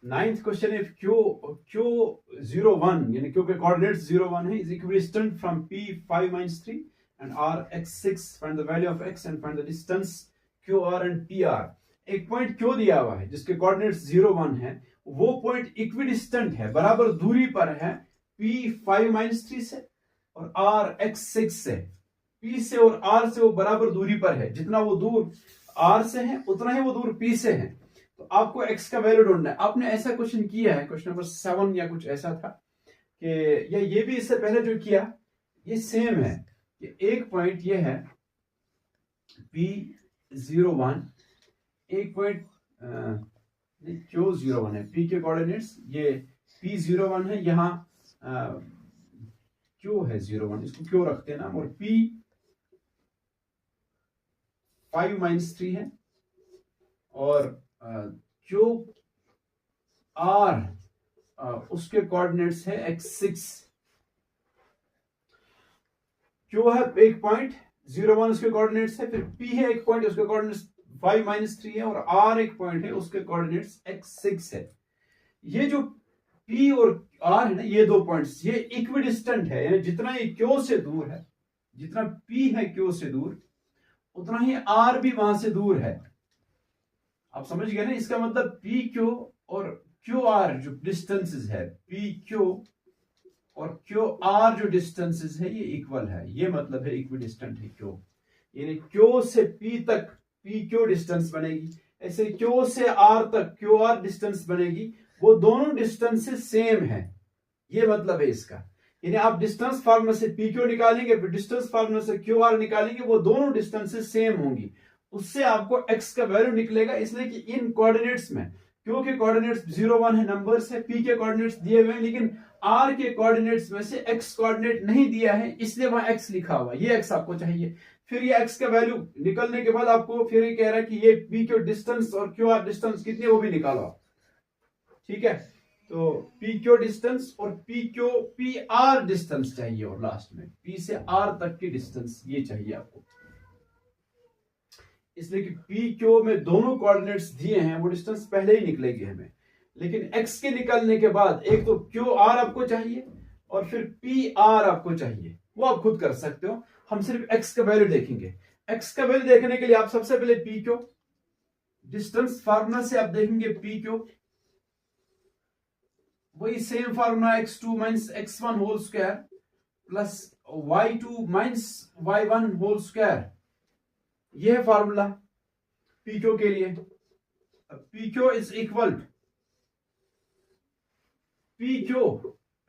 Ninth question है Q01 यानी Q के कोऑर्डिनेट्स 01 है, is equidistant from P5-3 and R(x6). Find the value of x and find the distance QR and PR। एक point Q दिया हुआ है जिसके कोऑर्डिनेट्स 01 है, वो पॉइंट इक्विडिस्टेंट है, बराबर दूरी पर है P5-3 से और R(x6) से। P से और R से वो बराबर दूरी पर है, जितना वो दूर R से है उतना ही वो दूर P से है। तो आपको x का वैल्यू ढूंढना है। आपने ऐसा क्वेश्चन किया है, क्वेश्चन नंबर 7 या कुछ ऐसा था कि या ये भी इससे पहले जो किया ये सेम है कि एक पॉइंट ये है P01, एक पॉइंट Q01 है, P के कोऑर्डिनेट्स ये P01 है, यहाँ Q है 01, इसको Q रखते हैं ना, और P5-3 है और QR उसके कोऑर्डिनेट्स है x6। Q है एक पॉइंट 01 उसके कोऑर्डिनेट्स है, फिर P है एक पॉइंट उसके कोऑर्डिनेट्स 5-3 है और R एक पॉइंट है उसके कोऑर्डिनेट्स x6 है। ये जो P और R है ना, ये दो पॉइंट्स ये इक्विडिस्टेंट है, यानी जितना ये Q से दूर है, जितना P है Q से दूर उतना ही R भी वहां से दूर है। आप समझ गए ना, इसका मतलब PQ और QR जो डिस्टेंसेस है, PQ और QR जो डिस्टेंसेस है ये इक्वल है, ये मतलब है इक्विडिस्टेंट है Q। यानी Q से P तक PQ डिस्टेंस बनेगी, ऐसे Q से R तक QR डिस्टेंस बनेगी, वो दोनों डिस्टेंसेस सेम है, ये मतलब है इसका। यानी आप डिस्टेंस फार्मूला से PQ निकालेंगे, फिर डिस्टेंस फार्मूला से QR निकालेंगे, वो दोनों डिस्टेंसेस सेम होंगी, उससे आपको x का वैल्यू निकलेगा। इसलिए कि इन कोऑर्डिनेट्स में Q के कोऑर्डिनेट्स 01 है, नंबर्स है, P के कोऑर्डिनेट्स दिए हुए हैं, लेकिन R के कोऑर्डिनेट्स में से x कोऑर्डिनेट नहीं दिया है, इसलिए वहां x लिखा हुआ, ये x आपको चाहिए। फिर ये x का वैल्यू निकलने के बाद आपको फिर ये कह रहा है कि ये PQ डिस्टेंस और QR डिस्टेंस कितनी वो भी निकालो आप, ठीक है। तो PQ डिस्टेंस और PR डिस्टेंस चाहिए, और लास्ट में P से R तक की डिस्टेंस ये चाहिए आपको, इसलिए कि PQ में दोनों कोऑर्डिनेट्स दिए हैं, वो डिस्टेंस पहले ही निकलेगी हमें, लेकिन x के निकलने के बाद एक तो QR आपको चाहिए और फिर PR आपको चाहिए, वो आप खुद कर सकते हो। हम सिर्फ x का वैल्यू देखेंगे। x का वैल्यू देखने के लिए आप सबसे पहले PQ डिस्टेंस फार्मूला से आप देखेंगे PQ, वही same formula x2 minus x1 whole square plus y2 minus y1 whole square, यह है फार्मूला PQ के लिए। PQ इज इक्वल PQ,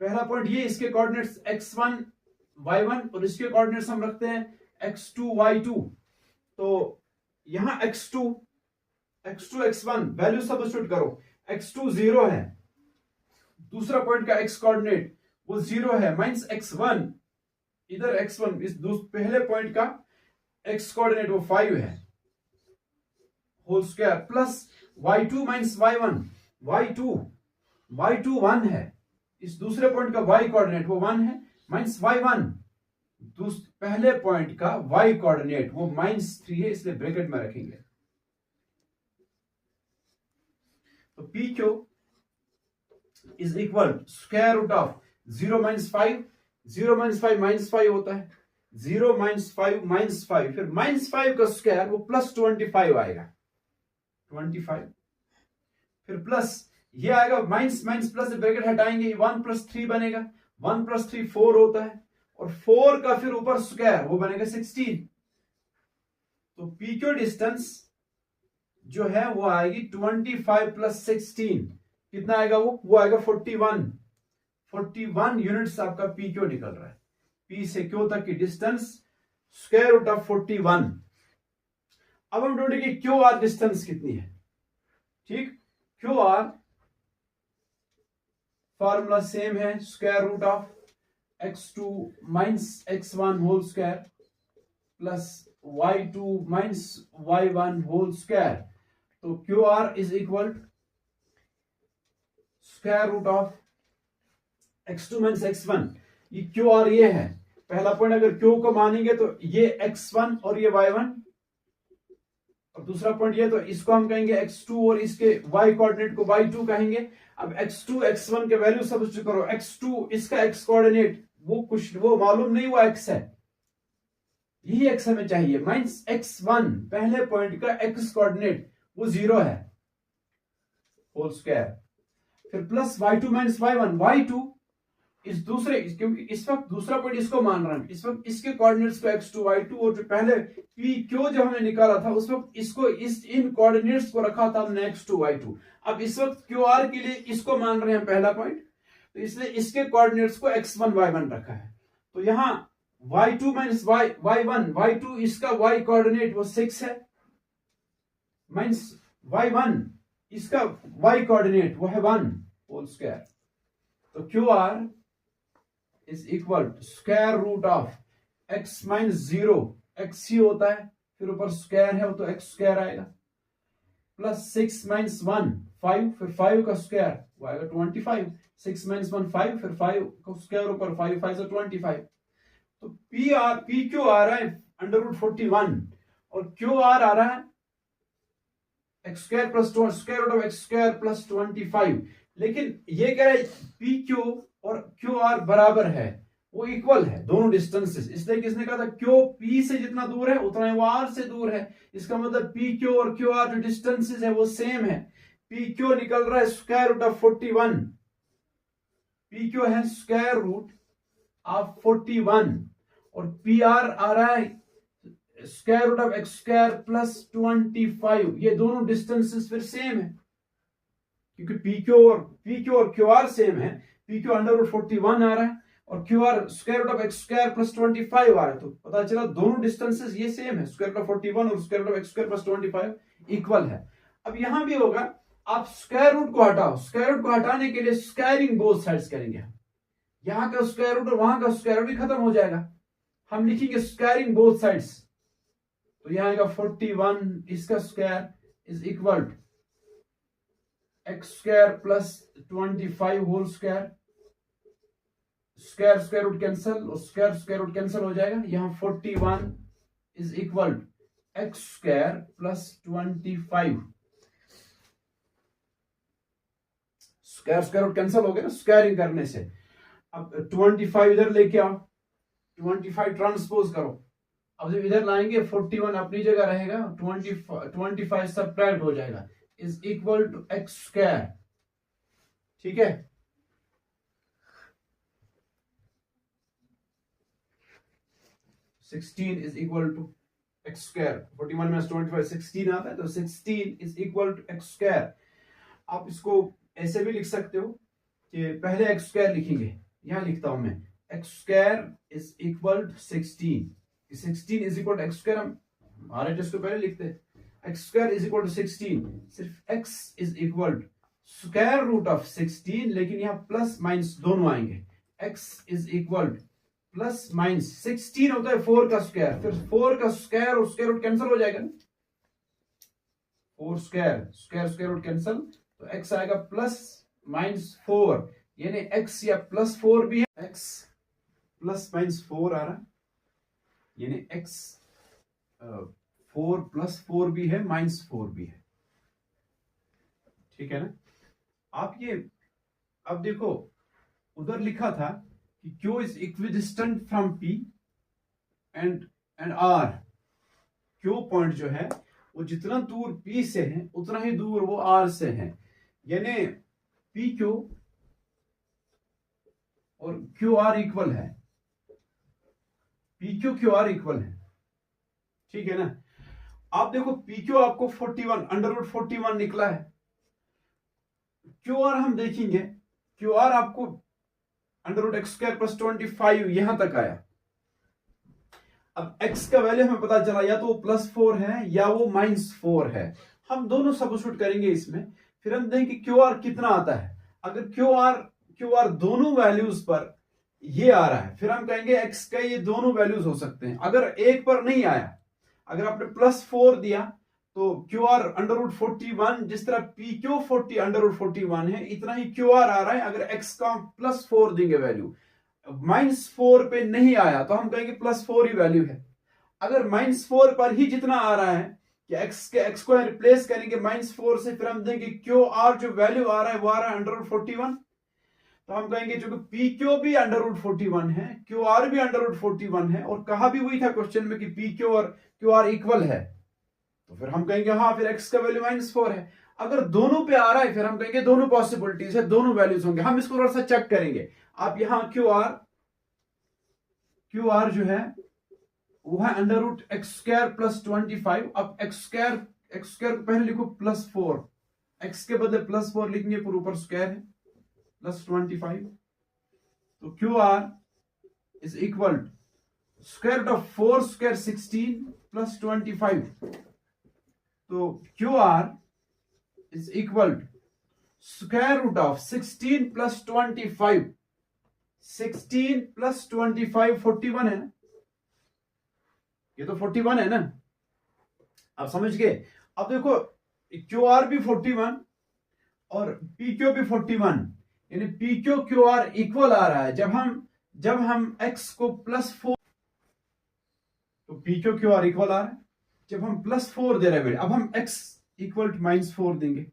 पहला पॉइंट ये, इसके कोऑर्डिनेट्स x1 y1 और इसके कोऑर्डिनेट्स हम रखते हैं x2 y2। तो यहां x2 x1 वैल्यू सब्स्टिट्यूट करो, x2 0 है, दूसरा पॉइंट का x कोऑर्डिनेट वो 0 है, माइनस x1, इधर x1 इस पहले पॉइंट का x कोऑर्डिनेट वो 5 है whole square plus y2 minus y1, y2 1 है, इस दूसरे पॉइंट का y कोऑर्डिनेट वो 1 है, माइनस y1 पहले पॉइंट का y कोऑर्डिनेट वो -3 है, इसलिए ब्रैकेट में रखेंगे। तो PQ is equal square root of 0 minus 5, 0 minus 5 minus 5 होता है, 0 माइनस 5 माइनस 5, फिर माइनस 5 का स्क्वायर वो प्लस 25 आएगा, 25, फिर प्लस ये आएगा, माइनस माइनस प्लस ब्रैकेट हटाएंगे, 1 + 3 बनेगा, 1 + 3 4 होता है, और 4 का फिर ऊपर स्क्वायर वो बनेगा 16। तो PQ डिस्टेंस जो है वो आएगी 25 + 16, कितना आएगा वो आएगा 41 यूनिट्स आपका PQ निकल रहा है। P से Q तक की डिस्टेंस स्क्वायर रूट ऑफ 41। अब हम ढूंढेंगे QR डिस्टेंस कितनी है, ठीक। QR फॉर्मूला सेम है, square root of x2 minus x1 whole square plus y2 minus y1 whole square. तो QR is equal square root of x2 minus x1, ये QR ये है पहला पॉइंट, अगर Q को मानेंगे तो ये x1 और ये y1 और दूसरा पॉइंट ये, तो इसको हम कहेंगे x2 और इसके y कोऑर्डिनेट को y2 कहेंगे। अब x2 x1 के वैल्यू सब्स्टिट्यूट करो, x2 इसका x कोऑर्डिनेट वो मालूम नहीं, वो x है, यही x हमें चाहिए, माइनस x1 पहले पॉइंट का x कोऑर्डिनेट वो 0 है होल स्क्वायर, फिर plus y2 minus y1, y2 इस दूसरे, क्योंकि इस वक्त दूसरा पॉइंट इसको मान रहा है, इस वक्त इसके कोऑर्डिनेट्स को x2 y2, और जो पहले p q जो हमने निकाला था उस वक्त इसको इन कोऑर्डिनेट्स को रखा था हमने x2 y2। अब इस वक्त qr के लिए इसको मान रहे हैं पहला पॉइंट, तो इसलिए इसके कोऑर्डिनेट्स को x1 y1 रखा है। तो यहां y2 माइनस y1, y2 इसका y कोऑर्डिनेट वो 6 है, माइनस y1 इसका y कोऑर्डिनेट वो है 1 होल स्क्वायर। तो qr is equal to square root of x minus 0, x ही होता है, फिर ऊपर स्क्वायर है तो x स्क्वायर आएगा, प्लस 6 माइनस 1 5, फिर 5 का स्क्वायर वो आएगा 25, 6 माइनस 1 5, फिर 5 का स्क्वायर ऊपर 5, 5 से 25। तो पी क्यू आ रहा है अंडर रूट 41 और क्यू आर आ रहा है x square plus square root of x square plus 25। लेकिन ये कह रहा है पी क्यू और क्यू आर बराबर है, वो इक्वल है दोनों डिस्टेंसेस, इसलिए किसने कहा था क्यू पी से जितना दूर है उतना ही वो आर से दूर है, इसका मतलब पी क्यू और क्यू आर जो डिस्टेंसेस है वो सेम है। पी क्यू निकल रहा है square root of 41, P Q है स्क्वायर रूट ऑफ 41 और पी आर आ रहा है square root of x square plus 25। ये दोनों डिस्टेंसेस फिर सेम है क्योंकि पी क्यू और क्यू आर सेम है, पी क्यू अंडर रूट 41 आ रहा है और Q R square root of x square plus 25 आ रहा है, तो पता चला दोनों डिस्टेंसेस ये सेम है, स्क्वायर रूट ऑफ 41 और square root of x square plus 25 equal है। अब यहां भी होगा, आप स्क्वायर रूट को हटाओ, स्क्वायर रूट को हटाने के लिए स्क्वायरिंग बोथ साइड्स करेंगे, यहां का स्क्वायर रूट और वहां का स्क्वायर रूट भी खत्म हो जाएगा, हम लिखेंगे स्क्वायरिंग बोथ साइड्स, तो यहां आएगा 41 इसका square is equal to x square plus 25 whole square, square square root cancel और स्क्वायर स्क्वायर रूट कैंसिल हो जाएगा, यहां 41 is equal to x square plus 25, square square root cancel हो गया ना स्क्वायरिंग करने से। अब 25 इधर लेके आओ, 25 ट्रांसपोज करो, अब जब इधर लाएंगे 41 अपनी जगह रहेगा, 25 सब्ट्रैक्ट हो जाएगा, is equal to x square, ठीक है। Sixteen is equal to x square, 41 में 25 16 आता है, तो 16 is equal to x square. आप इसको ऐसे भी लिख सकते हो कि पहले एक्स स्क्वायर लिखेंगे, यहां लिखता हूं मैं x square is equal to 16 is equal to x square, हम आरएचएस को पहले लिखते हैं, x square is equal to 16, सिर्फ x is equal to square root of 16, लेकिन यहां प्लस माइनस दोनों आएंगे, x is equal to plus minus 16 होता है 4 का स्क्वायर, फिर 4 का स्क्वायर और स्क्वायर रूट कैंसिल हो जाएगा ना, 4 स्क्वायर रूट कैंसिल, तो एक्स आएगा प्लस माइनस 4, यानी एक्स या प्लस 4 भी है, एक्स प्लस माइनस 4 आ रहा है, यानी एक्स 4 प्लस 4 भी है माइनस 4 भी है, ठीक है ना। आप ये अब देखो उधर लिखा था कि Q is equidistant from P and R, Q point जो है वो जितना दूर P से है उतना ही दूर वो R से है, यानी PQ और QR इक्वल है, PQ QR इक्वल है, ठीक है ना। आप देखो PQ आपको 41 अंडर रूट 41 निकला है, QR हम देखेंगे, QR आपको under root x square plus 25 यहां तक आया। अब x का वैल्यू हमें पता चला या तो वो प्लस 4 है या वो माइनस 4 है, हम दोनों सब्स्टिट्यूट करेंगे इसमें, फिर हम देखेंगे QR कितना आता है। अगर QR दोनों वैल्यूज पर ये आ रहा है, फिर हम कहेंगे x का ये दोनों वैल्यूज हो सकते हैं। अगर एक पर नहीं आया, अगर आपने प्लस 4 दिया तो QR अंडर रूट 41, जिस तरह PQ 40 अंडर रूट 41 है, इतना ही QR आ रहा है। अगर x का प्लस 4 देंगे वैल्यू, माइनस 4 पे नहीं आया तो हम कहेंगे प्लस 4 ही वैल्यू है। अगर माइनस 4 पर ही जितना आ रहा है कि एक्स को रिप्लेस करेंगे -4 से, फिर हम देंगे क्यू आर जो वैल्यू आ रहा है वो आ रहा है √41। तो हम कहेंगे चूंकि पी क्यू भी √41 है, क्यू आर भी √41 है, और कहा भी वही था क्वेश्चन में कि पी क्यू और क्यू आर इक्वल है, तो फिर हम कहेंगे हाँ, फिर एक्स का वैल्यू -4 है। अगर दोनों पे आ रहा है फिर हम कहेंगे दोनों पॉसिबिलिटीज है, दोनों वैल्यूज होंगे। हम इसको थोड़ा सा चेक करेंगे। आप यहां क्यू आर जो है वो है √x² + 25। अब x² को पहले लिखो +4, x के बदले +4 लिखेंगे, पर ऊपर स्क्वायर है, +25। तो क्यू आर इज इक्वल √4² 16 + 25। तो क्यू आर इज इक्वल √16 + 25। 16 + 25 41 है ना, ये तो 41 है ना, आप समझ गए। अब देखो क्यू आर भी 41 और पी क्यू भी 41, यानी P Q Q R equal आ रहा है। जब हम x को +4, तो P Q Q R equal आ रहा है। जब हम +4 दे रहे हैं, अब हम x इक्वल टू -4 देंगे,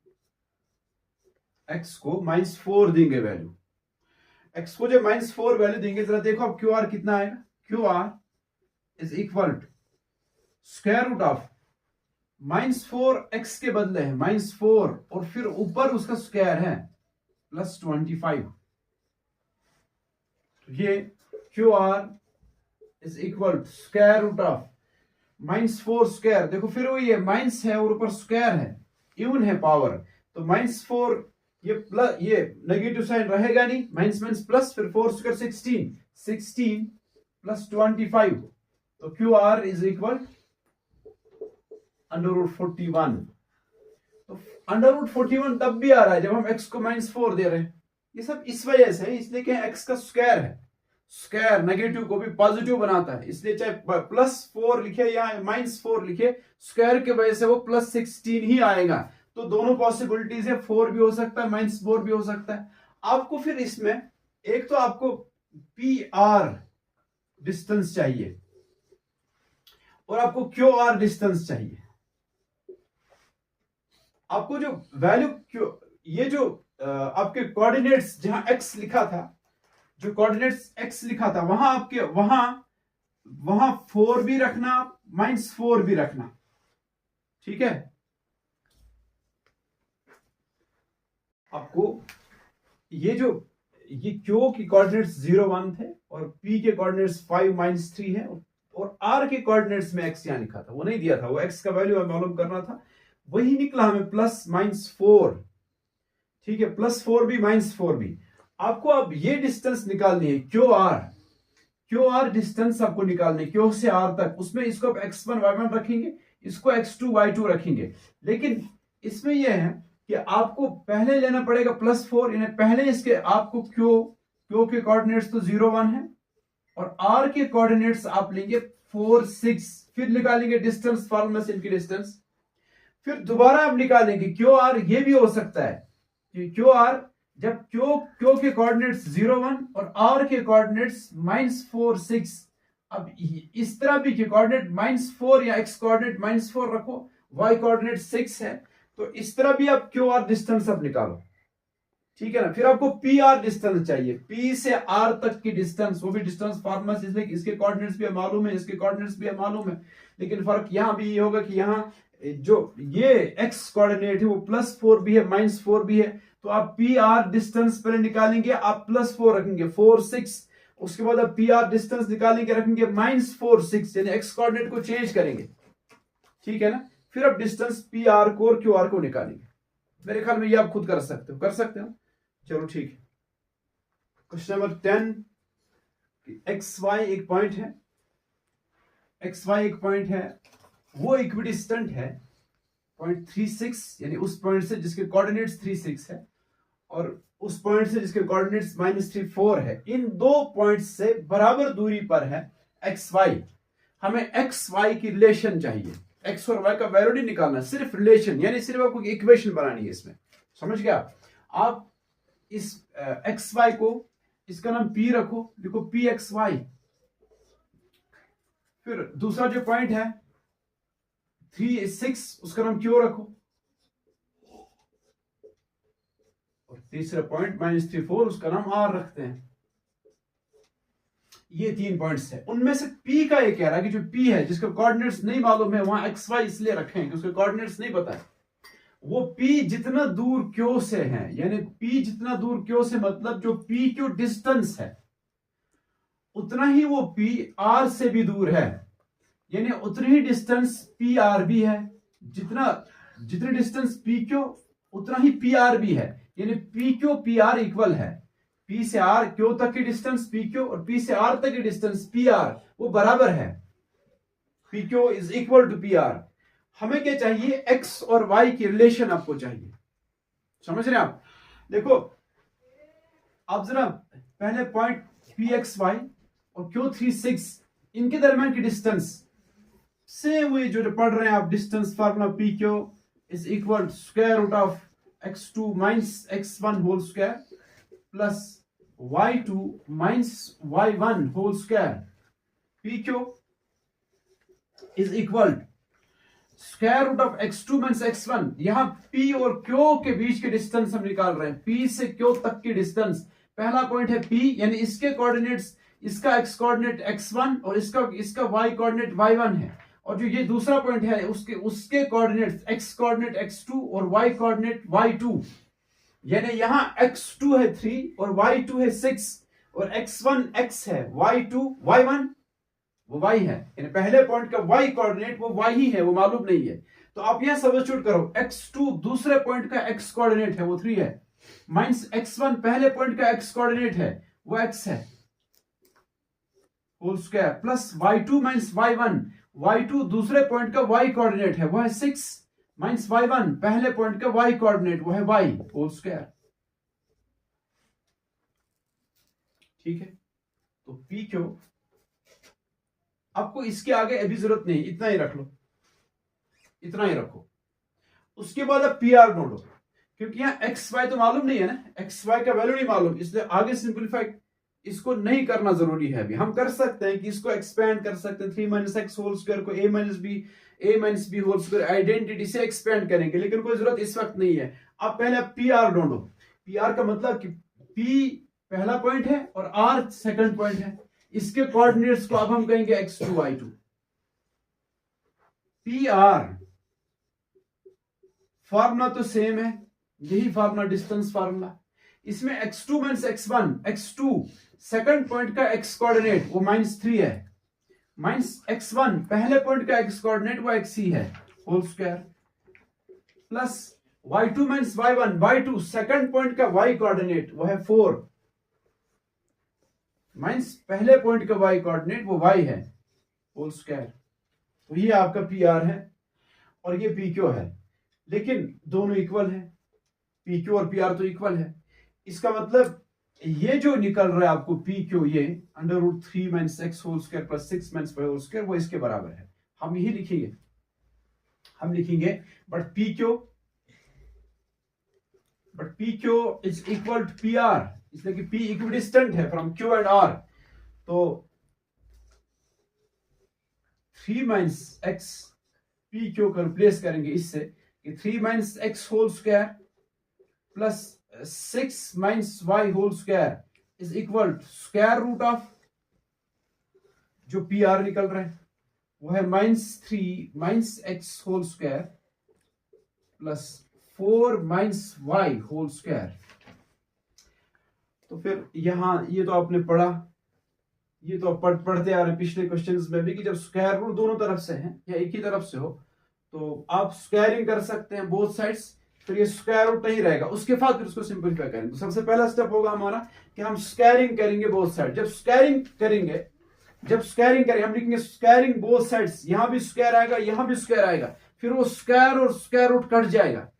x को -4 देंगे वैल्यू। x को जब -4 वैल्यू देंगे, जरा देखो अब क्यू आर कितना आएगा। Q R is equal to -4, x के बदले है -4 और फिर ऊपर उसका स्क्वायर है +25। तो ये Q R is equal to -4²। देखो फिर वो ये माइनस है और ऊपर स्क्वायर है, इवन है पावर, तो -4 ये प्लस, ये नेगेटिव साइन रहेगा नहीं, माइनस प्लस, फिर 4² 16 + 25। तो क्यू आर इज इक्वल √41। तो √41 तब भी आ रहा है जब हम x को -4 दे रहे हैं। ये सब इस वजह से, इसलिए कि x का स्क्वायर है, स्क्वायर नेगेटिव को भी पॉजिटिव बनाता है, इसलिए चाहे +4 लिखे या -4 लिखे, स्क्वायर की वजह से वो +16 ही आएगा। तो दोनों पॉसिबिलिटीज है, 4 भी हो सकता है, -4 भी हो सकता है। आपको फिर इसमें एक तो आपको पी आर डिस्टेंस चाहिए और आपको क्यू आर डिस्टेंस चाहिए। आपको जो वैल्यू, ये जो आपके कोऑर्डिनेट्स जहां x लिखा था, जो कोऑर्डिनेट्स x लिखा था, वहां 4 भी रखना, -4 भी रखना, ठीक है। आपको ये क्यू के कोऑर्डिनेट्स 0 1 थे और p के कोऑर्डिनेट्स 5 -3 है, और r के कोऑर्डिनेट्स में x यहां लिखा था, वो नहीं दिया था, वो x का वैल्यू हमें मालूम करना था, वही निकला हमें +-4, ठीक है, +4 भी -4 भी। आपको अब ये डिस्टेंस निकालनी है, क्यू आर डिस्टेंस आपको निकालनी है, क्यू से आर तक। उसमें इसको आप x1 y1 रखेंगे, इसको x2 y2 रखेंगे, लेकिन इसमें यह है कि आपको पहले लेना पड़ेगा +4, यानी पहले इसके आपको क्यू के कोऑर्डिनेट्स तो 0 1 है और आर के कोऑर्डिनेट्स आप लेंगे 4 6, फिर निकालेंगे डिस्टेंस, फॉर्मूला से इनकी डिस्टेंस, फिर दोबारा आप निकालेंगे क्यू आर। ये भी हो सकता है कि क्यू आर जब क्यू के कोऑर्डिनेट्स 0 1 और आर के कोऑर्डिनेट्स -4 6, अब इस तरह भी कि कोऑर्डिनेट -4 या x कोऑर्डिनेट -4 रखो, y कोऑर्डिनेट 6 है, तो इस तरह भी आप क्यू आर डिस्टेंस अब निकालो, ठीक है ना। फिर आपको पी आर डिस्टेंस चाहिए, p से r तक की डिस्टेंस, वो भी डिस्टेंस फॉर्मूला से, इसलिए इसके कोऑर्डिनेट्स भी मालूम है, इसके कोऑर्डिनेट्स भी मालूम है, लेकिन फर्क यहां भी ये होगा कि यहां जो ये x कोऑर्डिनेट है वो +4 भी है, -4 भी है, तो आप पी आर डिस्टेंस पहले निकालेंगे, आप +4 रखेंगे 4 6, उसके बाद आप पी आर डिस्टेंस निकालेंगे, रखेंगे -4 6, यानी x कोऑर्डिनेट को चेंज करेंगे, ठीक है ना। फिर आप डिस्टेंस पी आर को और क्यू आर को निकालेंगे। मेरे ख्याल में ये आप खुद कर सकते हो। चलो ठीक है। क्वेश्चन नंबर 10, XY एक पॉइंट है, XY एक पॉइंट है, वो इक्विडिस्टेंट है 0.36, यानी उस पॉइंट से जिसके कोऑर्डिनेट्स 36 है और उस पॉइंट से जिसके कोऑर्डिनेट्स -3 4 है। इन दो पॉइंट्स से बराबर दूरी पर है XY। हमें XY की रिलेशन चाहिए, x और y का वैल्यू नहीं निकालना, सिर्फ रिलेशन, यानी सिर्फ आपको इक्वेशन बनानी है इसमें, समझ गया। आप इस XY को, इसका नाम P रखो, लिखो PXY। फिर दूसरा जो पॉइंट है 6 उसका नाम क्यों रखो, और तीसरा पॉइंट -3 4 उसका नाम R रखते हैं। ये 3 पॉइंट्स है। उनमें से P का ये कह रहा है कि जो P है जिसके कोऑर्डिनेट्स नहीं मालूम है, वहां XY इसलिए रखे हैं कि उसके कोऑर्डिनेट्स नहीं पता है। वो P जितना दूर Q से है, यानी P जितना दूर Q से मतलब जो PQ डिस्टेंस है उतना ही वो P R से भी दूर है, यानी उतनी ही डिस्टेंस PR भी है। जितनी डिस्टेंस PQ उतना ही PR भी है, यानी PQ PR इक्वल है। P से R Q तक की डिस्टेंस PQ और P से R तक की डिस्टेंस PR वो बराबर है। PQ is equal to PR। हमें क्या चाहिए, X और Y की रिलेशन आपको चाहिए। समझ रहे हैं आप? देखो आप जरा पहले पॉइंट PXY और Q36 इनके दरमियान की डिस्टेंस से हुए जो पढ़ रहे हैं आप, distance formula PQ is equal square root of x2 minus x1 whole square plus y2 minus y1 whole square. PQ is equal square root of x2 minus x1। यहां P और Q के बीच के डिस्टेंस हम निकाल रहे हैं, P से Q तक की डिस्टेंस। पहला पॉइंट है P, यानी इसके कोऑर्डिनेट्स, इसका x कोऑर्डिनेट x1 और इसका y कोऑर्डिनेट y1 है, और जो ये दूसरा पॉइंट है उसके कोऑर्डिनेट्स x कोऑर्डिनेट x2 और y कोऑर्डिनेट y2, यानी यहां x2 है 3 और y2 है 6 और x1 x है, y2 y1 वो y है, यानी पहले पॉइंट का y कोऑर्डिनेट वो y ही है, वो मालूम नहीं है। तो आप यहां सब्स्टिट्यूट करो, x2 दूसरे पॉइंट का x कोऑर्डिनेट है वो 3 है, माइनस x1 पहले पॉइंट का x कोऑर्डिनेट है वो x है whole square, plus y2 minus y1, y2 दूसरे पॉइंट का y कोऑर्डिनेट है वो है 6 माइनस y1 पहले पॉइंट का y कोऑर्डिनेट वो है y होल स्क्वायर। ठीक है, तो PQ आपको इसके आगे अभी जरूरत नहीं, इतना ही रख लो, इतना ही रखो। उसके बाद अब PR ढूंढो, क्योंकि यहां XY तो मालूम नहीं है ना, XY का वैल्यू नहीं मालूम, इसलिए आगे सिंपलीफाई इसको नहीं करना जरूरी है। अभी हम कर सकते हैं कि इसको एक्सपेंड कर सकते हैं, 3 माइनस एक्स होल स्क्वायर को a minus B whole square identity से एक्सपेंड करेंगे, लेकिन कोई जरूरत इस वक्त नहीं है। अब पहले PR ढूंढो। PR का मतलब कि P पहला पॉइंट है और R सेकंड पॉइंट है, इसके कोऑर्डिनेट्स को अब हम कहेंगे x2 y2। PR फार्मूला तो सेम है, यही फार्मूला डिस्टेंस फार्मूला। इसमें x2 minus x1, x2 second point का x कोऑर्डिनेट वो -3 है, माइनस x1 पहले पॉइंट का x कोऑर्डिनेट वो x ही है whole square, plus y2 minus y1, y2 second point का y कोऑर्डिनेट वो है 4, माइनस पहले पॉइंट का y कोऑर्डिनेट वो y है होल स्क्वायर। तो ये आपका PR है और ये PQ है, लेकिन दोनों इक्वल है, PQ और PR तो इक्वल है। इसका मतलब ये जो निकल रहा है आपको PQ, ये √3 minus x whole square plus 6 minus Y whole square, वो इसके बराबर है। हम यही लिखेंगे, हम लिखेंगे but PQ is equal to PR, इसलिए कि P इक्विडिस्टेंट है फ्रॉम Q एंड R। तो 3 माइनस एक्स PQ को रिप्लेस करेंगे इससे कि 3 minus x whole square plus 6 minus Y whole square is equal to square root of जो PR निकल रहा है वो है -3 minus x whole square plus 4 minus Y whole square. तो फिर यहां ये तो आपने पढ़ा, ये तो आप पढ़ते आ रहे पिछले क्वेश्चंस में भी कि जब स्क्वायर रूट दोनों तरफ से है या एक ही तरफ से हो तो आप स्क्वायरिंग कर सकते हैं बोथ साइड्स, फिर ये स्क्वायर रूट नहीं रहेगा, उसके बाद फिर उसको सिंपलीफाई करेंगे। तो सबसे पहला स्टेप होगा हमारा कि हम स्क्वायरिंग करेंगे बोथ साइड। जब स्क्वायरिंग करेंगे हम लिखेंगे स्क्वायरिंग बोथ साइड्स, यहां भी स्क्वायर आएगा यहां भी स्क्वायर आएगा, फिर वो स्क्वायर और स्क्वायर रूट कट जाएगा,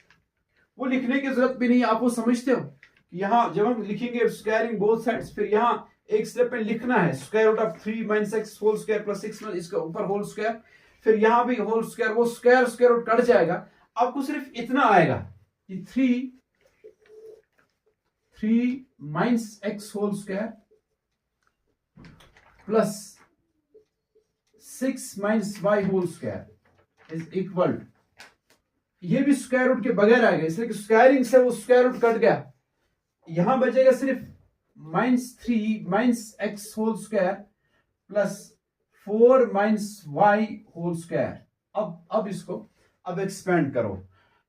वो लिखने की जरूरत भी नहीं है। आप वो समझते हो कि यहां जब हम लिखेंगे स्क्वायरिंग बोथ साइड्स, फिर यहां एक स्टेप में लिखना है square root of 3 minus x whole square plus 6 इसके ऊपर होल स्क्वायर, फिर यहां भी होल स्क्वायर, वो स्क्वायर रूट कट जाएगा। आपको सिर्फ इतना आएगा कि 3 minus x whole square plus 6 minus Y whole square is equal, ये भी स्क्वायर रूट के बगैर आएगा, इसलिए कि स्क्वायरिंग से वो स्क्वायर रूट कट गया, यहां बचेगा सिर्फ -3 minus x whole square plus 4 minus Y whole square. अब इसको अब एक्सपेंड करो,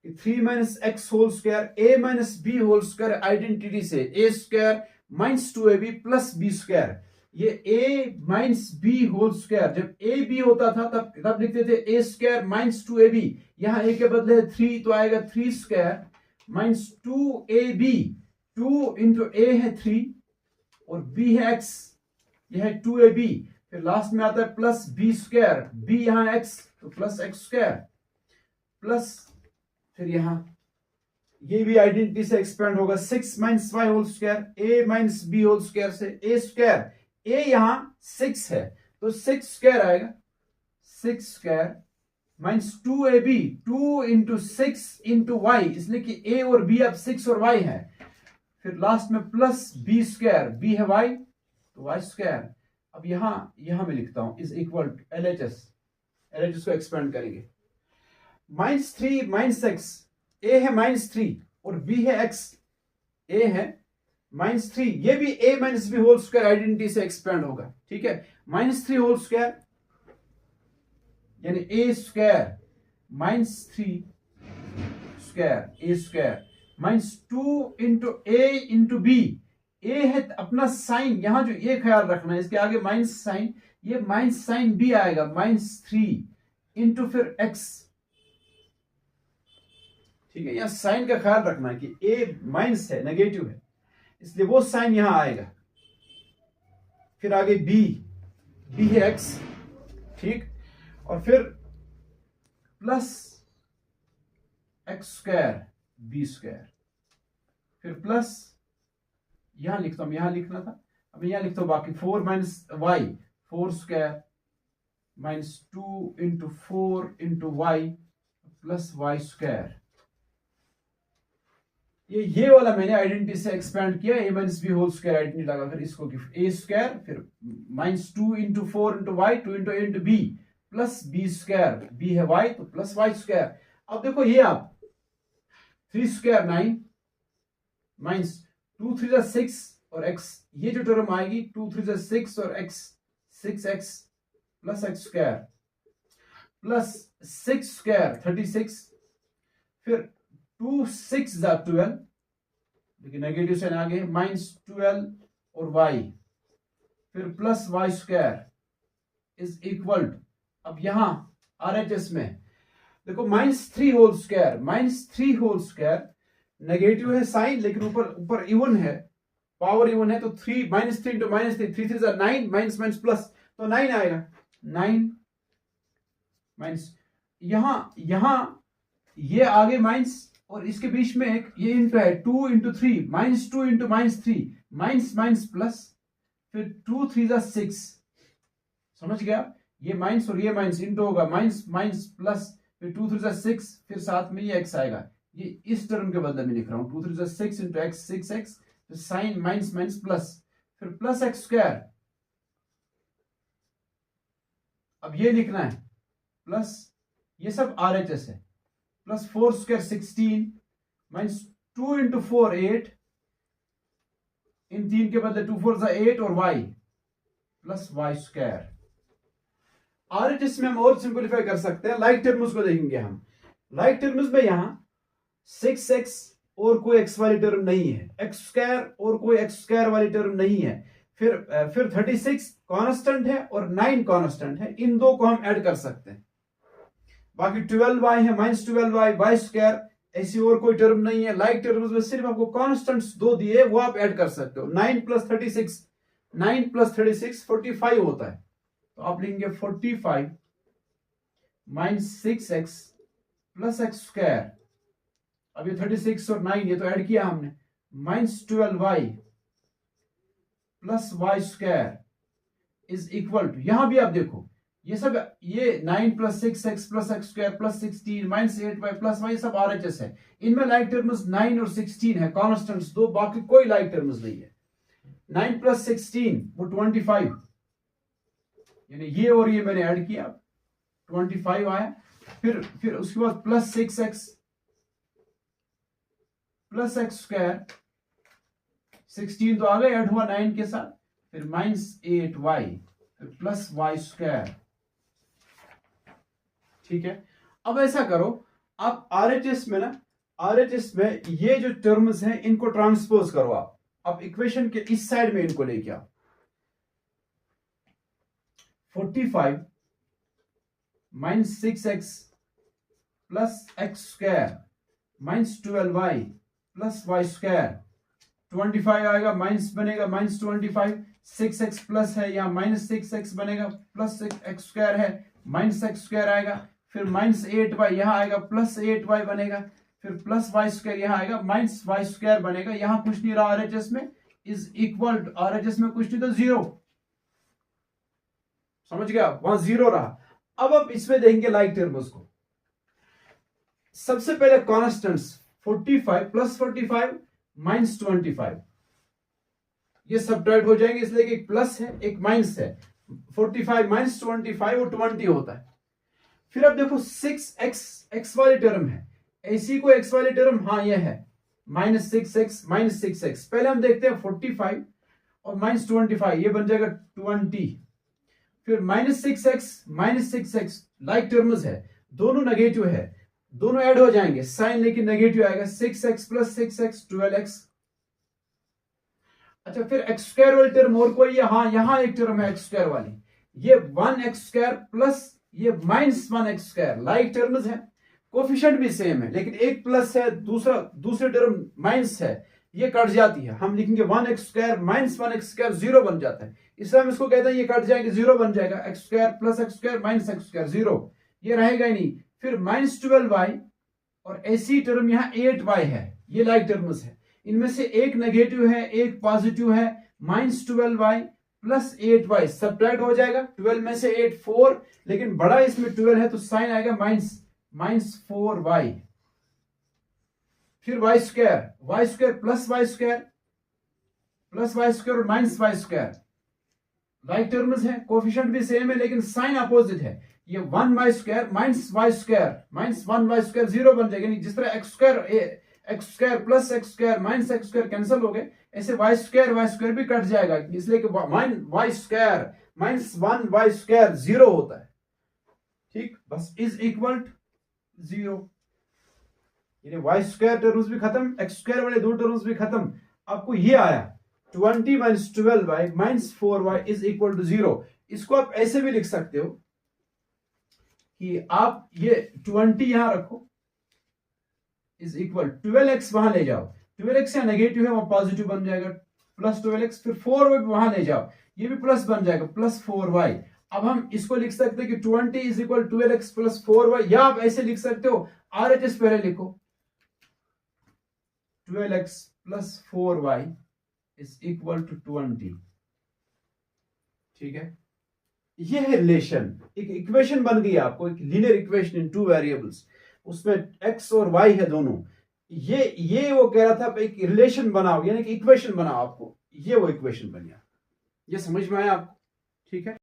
3 minus x whole square A minus B whole square identity से A square minus 2ab plus B square, ये a minus B whole square, जब a b होता था तब लिखते थे a स्क्वायर माइनस 2ab, यहां a के बदले 3 तो आएगा 3 square minus 2ab, 2 into a है 3 और b है x, यह है 2ab, फिर लास्ट में आता है प्लस b स्क्वायर, b यहां x तो प्लस x स्क्वायर प्लस फिर यहां ये भी आइडेंटिटी से एक्सपेंड होगा 6 minus Y whole square, a minus B whole square से a स्क्वायर, a यहां 6 है तो 6 स्क्वायर आएगा, 6 square minus 2ab, 2 into 6 into y, इसलिए कि a और b अब 6 और y है, फिर लास्ट में प्लस b स्क्वायर, b है y तो y स्क्वायर। अब यहां मैं लिखता हूं इज इक्वल टू LHS को एक्सपेंड करेंगे, -3 माइनस एक्स, a है -3 और b है x, a है -3, ये भी a minus B whole square identity से एक्सपेंड होगा, ठीक है, -3 होल स्क्वायर यानी a square -3 square a square -2 into a into b, a है अपना साइन, यहां जो ये ख्याल रखना है इसके आगे माइनस साइन, ये माइनस साइन b आएगा -3 इंटू फिर x, ठीक है, यहां साइन का ख्याल रखना है कि a माइनस है, नेगेटिव है, इसलिए वो साइन यहां आएगा, फिर आगे b है x, ठीक, और फिर plus x square b square, फिर प्लस यहां लिखता हूं, यहां लिखना था, अब यहां लिखता हूं बाकी 4 minus y, 4 square minus 2 into 4 into y plus y square, ये वाला मैंने आइडेंटिटी से एक्सपेंड किया, a minus B whole square identity लगाकर इसको a स्क्वायर, फिर -2 into 4 into y, 2 into a into b plus b square, b है y तो प्लस y स्क्वायर। अब देखो ये आप 3 स्क्वायर 9 माइनस 2 3 6 और x, ये जो टर्म आएगी 2 3 6 और x 6x plus x square plus 6 square 36, फिर 2 6 12, लेकिन नेगेटिव साइन आगे -12 और y, फिर plus y square is equal, अब यहां RHS में देखो -3 whole square, -3 whole square negative है साइन, लेकिन ऊपर इवन है, पावर इवन है, तो 3 -3 इंटू -3, 3 3 9 माइनस माइनस प्लस तो 9 आएगा, 9 माइनस यहां ये आगे माइनस और इसके बीच में एक ये इंटू है 2 into 3, -2 into -3 minus minus plus, फिर 2 3 6, समझ गया, ये माइनस और ये माइनस इंटू होगा माइनस माइनस प्लस, फिर 2 3 6, फिर साथ में ये x आएगा, ये इस टर्म के बदले में लिख रहा हूं 2 3 6 इंटू x 6x, फिर साइन माइनस माइनस प्लस, फिर प्लस x स्क्वायर, अब ये लिखना है प्लस, ये सब RHS है, प्लस 4 स्क्वायर 16 माइनस 2 इंटू 4 8, इन 3 के बदले 2 4 8 और y plus y square. RHS में हम और सिंपलीफाई कर सकते हैं, लाइक टर्म्स को देखेंगे हम, लाइक टर्म्स में यहां 6x और कोई x वाली टर्म नहीं है, x स्क्वायर और कोई x स्क्वायर वाली टर्म नहीं है, फिर 36 कांस्टेंट है और 9 कांस्टेंट है, इन दो को हम ऐड कर सकते हैं, बाकी 12y है -12y y स्क्वायर, ऐसी और कोई टर्म नहीं है, लाइक टर्म्स में सिर्फ आपको कांस्टेंट्स दो दिए वो आप ऐड कर सकते हो, 9 + 36 9 + 36 45 होता है, तो आप लिखेंगे 45 -6x प्लस x स्क्वायर, अब ये 36 और 9 ये तो ऐड किया हमने, -12y plus y square is equal to, यहां भी आप देखो ये सब, ये 9 + 6x plus x square plus 16 -8y plus y, ये सब RHS है, इनमें लाइक टर्म्स 9 और 16 है, कांस्टेंट्स दो, बाकी कोई लाइक टर्म्स नहीं है, 9 + 16 वो 25, यानी ये और ये मैंने ऐड किया 25 आया, फिर उसके बाद plus 6x plus x square 16 तो आ गए, ऐड हुआ 9 के साथ, फिर -8y फिर प्लस वाई स्क्वायर। ठीक है, अब ऐसा करो, आप आरएचएस में ये जो टर्म्स हैं इनको ट्रांसपोज करो आप इक्वेशन के इस साइड में इनको लेके आओ। 45 -6x plus x square -12y plus y square, 25 आएगा, माइनस बनेगा -25, 6x प्लस है यहाँ -6x बनेगा, प्लस एक्स स्क्वायर है -x स्क्वायर आएगा, फिर -8y यहाँ आएगा, प्लस 8y बनेगा, फिर प्लस वाई स्क्वायर यहाँ आएगा, -y स्क्वायर बनेगा। यहाँ कुछ नहीं रहा आरएचएस में, इज इक्वल आरएचएस में कुछ नहीं तो 0, समझ गया, वहां 0 रहा। अब आप इसमें देखेंगे लाइक टर्म्स को। सबसे पहले कॉन्स्टेंट्स 45 प्लस 45 -25, ये सब्ट्रैक्ट हो जाएंगे, इसलिए एक प्लस है एक माइनस है। 45 -25 वो 20 होता है। फिर अब देखो 6x वाली टर्म है, ऐसी को x वाली टर्म, हाँ ये है -6x। पहले हम देखते हैं 45 और -25, ये बन जाएगा 20। फिर -6x लाइक टर्म्स है, दोनों नेगेटिव है, दोनों ऐड हो जाएंगे, साइन लेकिन नेगेटिव आएगा, 6x प्लस 6x 12x। अच्छा, फिर एक्स स्क्वायर वाली टर्म और कोई है, हाँ यहां एक टर्म है एक्स स्क्वायर वाली, ये 1x स्क्वायर प्लस ये -1x स्क्वायर, लाइक टर्म्स है, कोफिशिएंट भी सेम है, लेकिन एक प्लस है, दूसरी टर्म माइनस है, ये कट जाती है। हम लिखेंगे 1x स्क्वायर -1x स्क्वायर 0 बन जाता है, इसलिए हम इसको कहते हैं ये कट जाएंगे, 0 बन जाएगा, x square plus x square -x square 0, ये रहेगा ही नहीं। फिर -12y और ऐसी टर्म यहाँ 8y है, ये लाइक टर्म्स है, इनमें से एक नेगेटिव है एक पॉजिटिव है, -12y प्लस 8y सब्ट्रैक्ट हो जाएगा, 12 में से 8 4, लेकिन बड़ा इसमें 12 है तो साइन आएगा -4y। फिर y square plus y square और -y स्क्वायर, लाइक टर्म्स है, कोफिशिएंट भी सेम है, लेकिन साइन अपोजिट है, ये 1y square -y square -1y square 0 बन जाएगा, जिस तरह x square plus x square -x square cancel हो गए, ऐसे y स्क्वायर भी कट जाएगा, इसलिए कि y स्क्वायर -1y स्क्वायर 0 होता है। ठीक, बस इज इक्वल 0, यानी y स्क्वायर टर्म्स भी खत्म, x स्क्वायर वाले दो टर्म्स भी खत्म। आपको ये आया 20 - 12y -4y is equal to 0। इसको आप ऐसे भी लिख सकते हो कि आप ये 20 यहां रखो, इज इक्वल 12x वहां ले जाओ, 12x यहाँ नेगेटिव है, वहां पॉजिटिव बन जाएगा, प्लस 12x, फिर 4y वहां ले जाओ, ये भी प्लस बन जाएगा, प्लस 4y। अब हम इसको लिख सकते हैं कि 20 is equal 12x plus 4y, या आप ऐसे लिख सकते हो, आरएचएस पहले लिखो, 12x plus 4y is equal to 20। ठीक है, ये है रिलेशन, एक इक्वेशन बन गई आपको, एक लीनियर इक्वेशन इन 2 वेरिएबल्स, उसमें x और y है दोनों। ये वो कह रहा था एक रिलेशन बनाओ, यानी कि इक्वेशन बनाओ, आपको ये वो इक्वेशन बन गया। ये समझ में आया आपको? ठीक है।